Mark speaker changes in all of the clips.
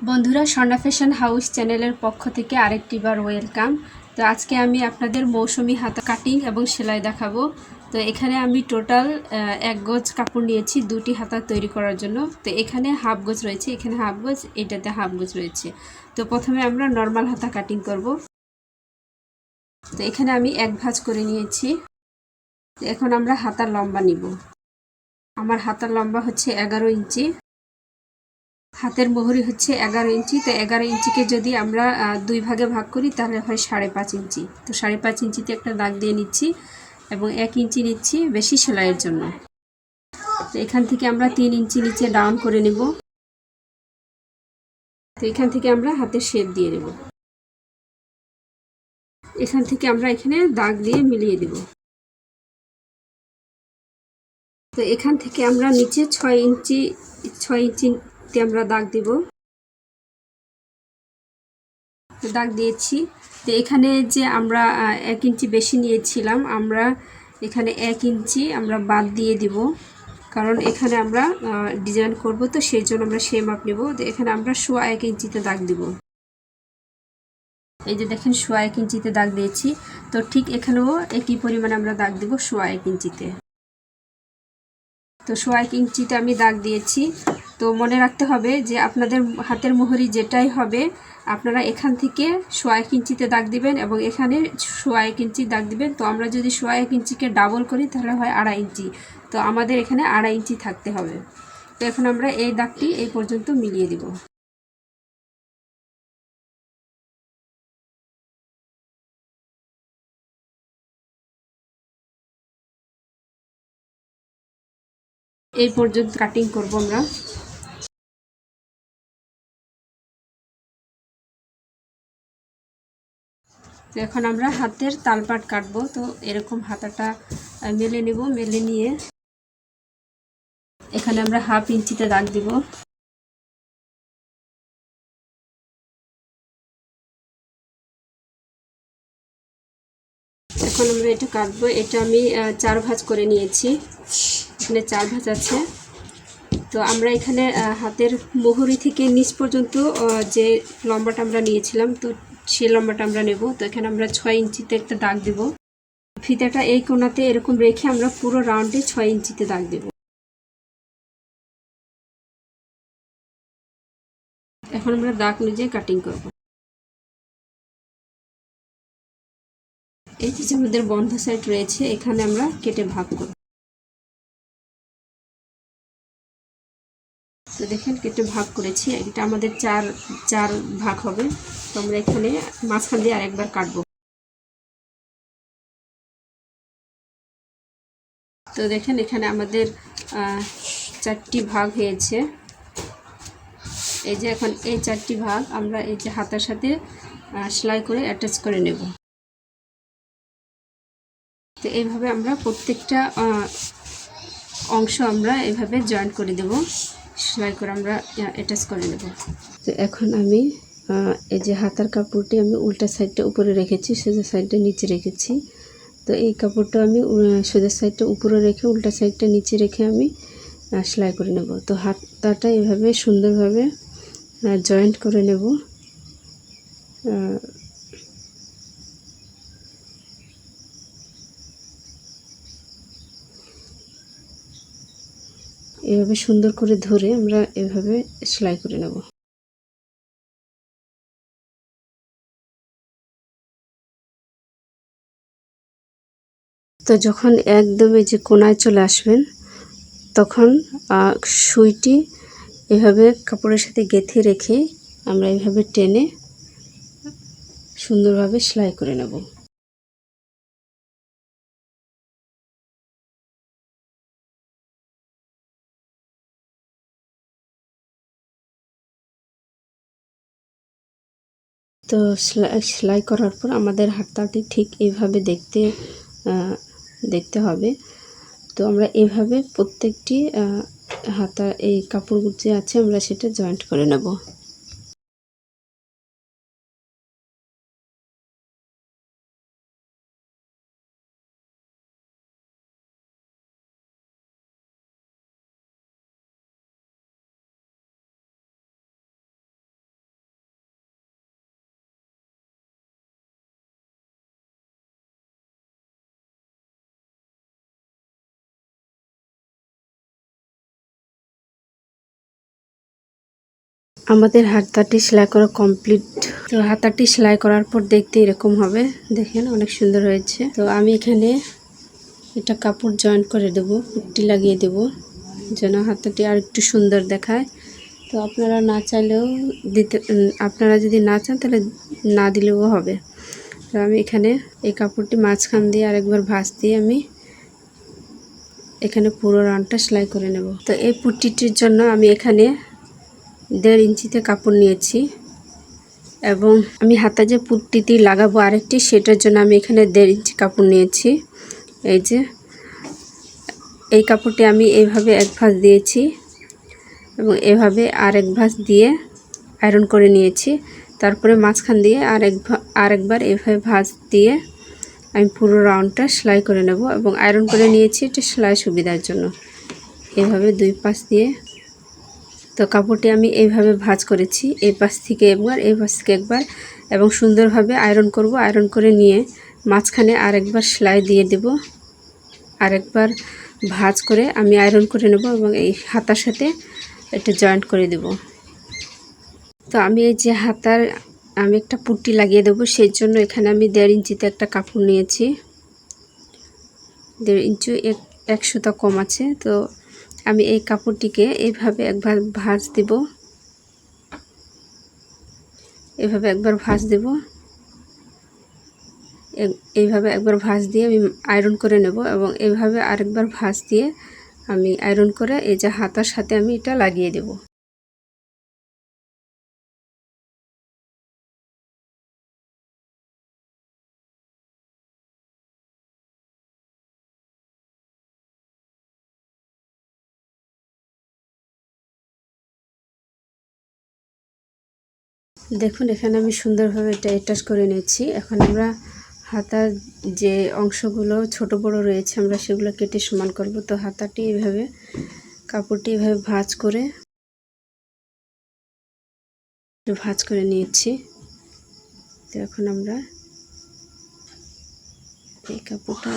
Speaker 1: বন্ধুরা, Swarna fashion house চ্যানেলের পক্ষ থেকে আরেকটিবার ওয়েলকাম। তো আজকে আমি আপনাদের মৌসুমি হাতা কাটিং এবং সেলাই দেখাবো। তো এখানে আমি টোটাল এক গজ কাপড় নিয়েছি দুটি হাতা তৈরি করার জন্য। তো এখানে হাফ গজ রয়েছে, এখানে হাফ গজ, এটাতে হাফ গজ রয়েছে। তো প্রথমে আমরা নর্মাল হাতা কাটিং করব। তো এখানে আমি এক ভাঁজ করে নিয়েছি। তো এখন আমরা হাতার লম্বা নিব। আমার হাতার লম্বা হচ্ছে 11 ইঞ্চি। হাতের মোহরি হচ্ছে 11 ইঞ্চি। তো 11 ইঞ্চিকে যদি আমরা দুই ভাগে ভাগ করি তাহলে হয় 5.5 ইঞ্চি। তো 5.5 ইঞ্চিতে একটা দাগ দিয়ে নিচ্ছি এবং 1 ইঞ্চি নিচ্ছি বেশি সেলাইয়ের জন্য। তো এখান থেকে আমরা 3 ইঞ্চি নিচে ডাউন করে নেব। তো এখান থেকে আমরা হাতের শেপ দিয়ে দেব। এখান থেকে আমরা এখানে দাগ দিয়ে মিলিয়ে দেব। তো এখান থেকে আমরা নিচে 6 ইঞ্চিতে আমরা দাগ দিব। দাগ দিয়েছি। তো এখানে যে আমরা 1 ইঞ্চি বেশি নিয়েছিলাম, আমরা এখানে 1 ইঞ্চি আমরা বাদ দিয়ে দিব, কারণ এখানে আমরা ডিজাইন করব, তো সেই জন্য আমরা সেই মাপ নেব। তো এখানে আমরা 1.25 ইঞ্চিতে দাগ দিব। এই যে দেখেন 1.25 ইঞ্চিতে দাগ দিয়েছি। তো ঠিক এখানেও একই পরিমাণে আমরা দাগ দিব 1.25 ইঞ্চিতে। তো 1.25 ইঞ্চিতে আমি দাগ দিয়েছি। তো মনে রাখতে হবে যে আপনাদের হাতের মোহরি যেটাই হবে আপনারা এখান থেকে 1.25 ইঞ্চিতে দাগ দিবেন এবং এখানে 1.25 ইঞ্চি দাগ দিবেন। তো আমরা যদি 1.25 ইঞ্চিকে ডাবল করি তাহলে হয় 2.5 ইঞ্চি। তো আমাদের এখানে 2.5 ইঞ্চি থাকতে হবে। তো এখন আমরা এই দাগটি এই পর্যন্ত মিলিয়ে দিব। এই পর্যন্ত কাটিং করব আমরা। তো এখন আমরা হাতের তালপাট কাটবো। তো এরকম হাতাটা মেলে নেব। মেলে নিয়ে এখানে আমরা 1/2 ইঞ্চিতে দাগ দিব। এখন আমরা এটা কাটবো। এটা আমি 4 ভাঁজ করে নিয়েছি। এখানে 4 ভাঁজ আছে। তো আমরা এখানে হাতের মোহরি থেকে নিচ পর্যন্ত যে লম্বাটা আমরা নিয়েছিলাম, তো সেই লম্বাটা আমরা নেব। তো এখানে আমরা 6 ইঞ্চিতে একটা দাগ দেব। ফিতাটা এই কোণাতে এরকম রেখে আমরা পুরো রাউন্ডে 6 ইঞ্চিতে দাগ দেব। এখন আমরা দাগ অনুযায়ী কাটিং করব। এই যে আমাদের বন্ধ সাইড রয়েছে, এখানে আমরা কেটে ভাগ করব। তো দেখেন কেটে ভাগ করেছি। এটা আমাদের চার ভাগ হবে। তো আমরা এখানে মাঝখান দিয়ে আরেকবার কাটবো। তো দেখেন এখানে আমাদের 4টি ভাগ হয়েছে। এই যে এখন এই 4টি ভাগ আমরা এই যে হাতার সাথে সেলাই করে অ্যাটাচ করে নেব। তো এইভাবে আমরা প্রত্যেকটা অংশ আমরা এইভাবে জয়েন্ট করে দেব, সেলাই করে আমরা অ্যাটাচ করে নেব। তো এখন আমি এই যে হাতার কাপড়টি আমি উল্টা সাইডটা উপরে রেখেছি, সোজা সাইডটা নিচে রেখেছি। তো এই কাপড়টা আমি সোজা সাইডটা উপরে রেখে উল্টা সাইডটা নিচে রেখে আমি সেলাই করে নেব। তো হাতাটা এভাবে সুন্দরভাবে জয়েন্ট করে নেব। এভাবে সুন্দর করে ধরে আমরা এভাবে সেলাই করে নেব। তো যখন একদম এই যে কোণায় চলে আসবেন, তখন সুইটি এভাবে কাপড়ের সাথে গেঁথে রেখে আমরা এভাবে টেনে সুন্দরভাবে সেলাই করে নেব। তো সেলাই করার পর আমাদের হাতাটি ঠিক এইভাবে দেখতে হবে। তো আমরা এভাবে প্রত্যেকটি হাতা এই কাপড়গুলো যে আছে আমরা সেটা জয়েন্ট করে নেব। আমাদের হাতাটি সেলাই করা কমপ্লিট। তো হাতাটি সেলাই করার পর দেখতে এরকম হবে, দেখেন অনেক সুন্দর হয়েছে। তো আমি এখানে এটা কাপড় জয়েন করে দেব, পুট্টি লাগিয়ে দেব যেন হাতাটি আর একটু সুন্দর দেখায়। তো আপনারা না চাইলেও দিতে, আপনারা যদি না চান তাহলে না দিলেও হবে। তো আমি এখানে এই কাপড়টি মাঝখান দিয়ে আরেকবার ভাঁজ দিয়ে আমি এখানে পুরো রাউন্ডটা সেলাই করে নেব। তো এই পুট্টিটির জন্য আমি এখানে 1.5 ইঞ্চিতে কাপড় নিয়েছি এবং আমি হাতা যে পুট্টিটি লাগাবো আরেকটি, সেটার জন্য আমি এখানে 1.5 ইঞ্চি কাপড় নিয়েছি। এই যে এই কাপড়টি আমি এইভাবে এক ভাঁজ দিয়েছি এবং এভাবে আরেক ভাঁজ দিয়ে আয়রন করে নিয়েছি। তারপরে মাঝখান দিয়ে আরেকবার এভাবে ভাঁজ দিয়ে আমি পুরো রাউন্ডটা সেলাই করে নেব এবং আয়রন করে নিয়েছি এটা সেলাই সুবিধার জন্য, এভাবে 2 পাশ দিয়ে। তো কাপড়টি আমি এইভাবে ভাঁজ করেছি, এই পাশ থেকে একবার এই পাশ থেকে একবার, এবং সুন্দরভাবে আয়রন করব। আয়রন করে নিয়ে মাঝখানে আরেকবার সেলাই দিয়ে দেব, আরেকবার ভাঁজ করে আমি আয়রন করে নেব এবং এই হাতার সাথে এটা জয়েন্ট করে দেব। তো আমি এই যে হাতার আমি একটা পুট্টি লাগিয়ে দেবো, সেই জন্য এখানে আমি 1.5 ইঞ্চিতে একটা কাপড় নিয়েছি। 1.5 ইঞ্চি এক সুতা কম আছে। তো আমি এই কাপড়টিকে এইভাবে একবার ভাঁজ দেব, এভাবে একবার ভাঁজ দেব, এইভাবে একবার ভাঁজ দিয়ে আমি আয়রন করে নেব এবং এইভাবে আরেকবার ভাঁজ দিয়ে আমি আয়রন করে এই যে হাতার সাথে আমি এটা লাগিয়ে দেব। দেখুন এখানে আমি সুন্দরভাবে এটা অ্যাটাচ করে নিয়েছি। এখন আমরা হাতার যে অংশগুলো ছোট বড় রয়েছে আমরা সেগুলো কেটে সমান করব। তো হাতাটি এভাবে কাপড়টি এভাবে ভাঁজ করে নিয়েছি। তো এখন আমরা এই কাপড়টা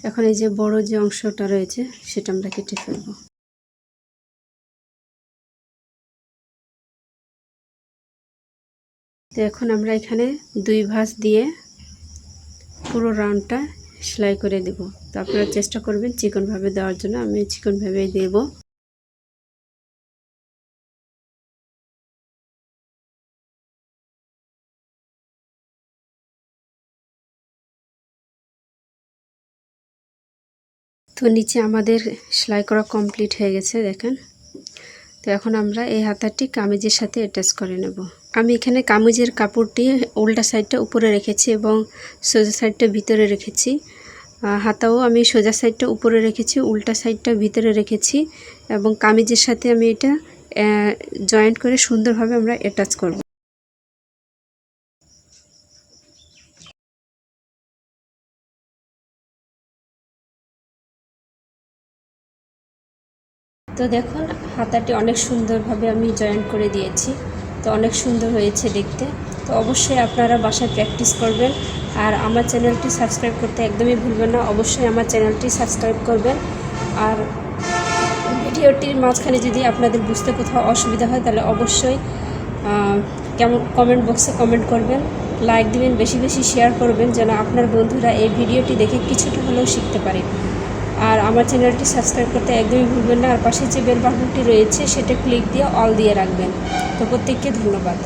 Speaker 1: এখন এই যে বড় যে অংশটা রয়েছে সেটা আমরা কেটে ফেলব। তো এখন আমরা এখানে 2 ভাঁজ দিয়ে পুরো রাউন্ডটা সেলাই করে দেব। তো আপনারা চেষ্টা করবেন চিকনভাবে দেওয়ার জন্য, আমি চিকনভাবেই দেব। তো নিচে আমাদের সেলাই করা কমপ্লিট হয়ে গেছে দেখেন। তো এখন আমরা এই হাতাটি কামিজের সাথে অ্যাটাচ করে নেব। আমি এখানে কামিজের কাপড়টি উল্টা সাইডটা উপরে রেখেছি এবং সোজা সাইডটা ভিতরে রেখেছি। হাতাও আমি সোজা সাইডটা উপরে রেখেছি, উল্টা সাইডটা ভিতরে রেখেছি এবং কামিজের সাথে আমি এটা জয়েন্ট করে সুন্দরভাবে আমরা অ্যাটাচ করব। তো দেখুন হাতাটি অনেক সুন্দরভাবে আমি জয়েন্ট করে দিয়েছি। তো অনেক সুন্দর হয়েছে দেখতে। তো অবশ্যই আপনারা বাসায় প্র্যাকটিস করবেন আর আমার চ্যানেলটি সাবস্ক্রাইব করতে একদমই ভুলবেন না। অবশ্যই আমার চ্যানেলটি সাবস্ক্রাইব করবেন। আর ভিডিওটির মাঝখানে যদি আপনাদের বুঝতে কোথাও অসুবিধা হয় তাহলে অবশ্যই কমেন্ট বক্সে কমেন্ট করবেন, লাইক দিবেন, বেশি বেশি শেয়ার করবেন যেন আপনার বন্ধুরা এই ভিডিওটি দেখে কিছুটা হলেও শিখতে পারে। আর আমার চ্যানেলটি সাবস্ক্রাইব করতে একদমই ভুলবেন না। আর পাশে যে বেল বাটনটি রয়েছে সেটা ক্লিক দিয়ে অল দিয়ে রাখবেন। তো প্রত্যেককে ধন্যবাদ।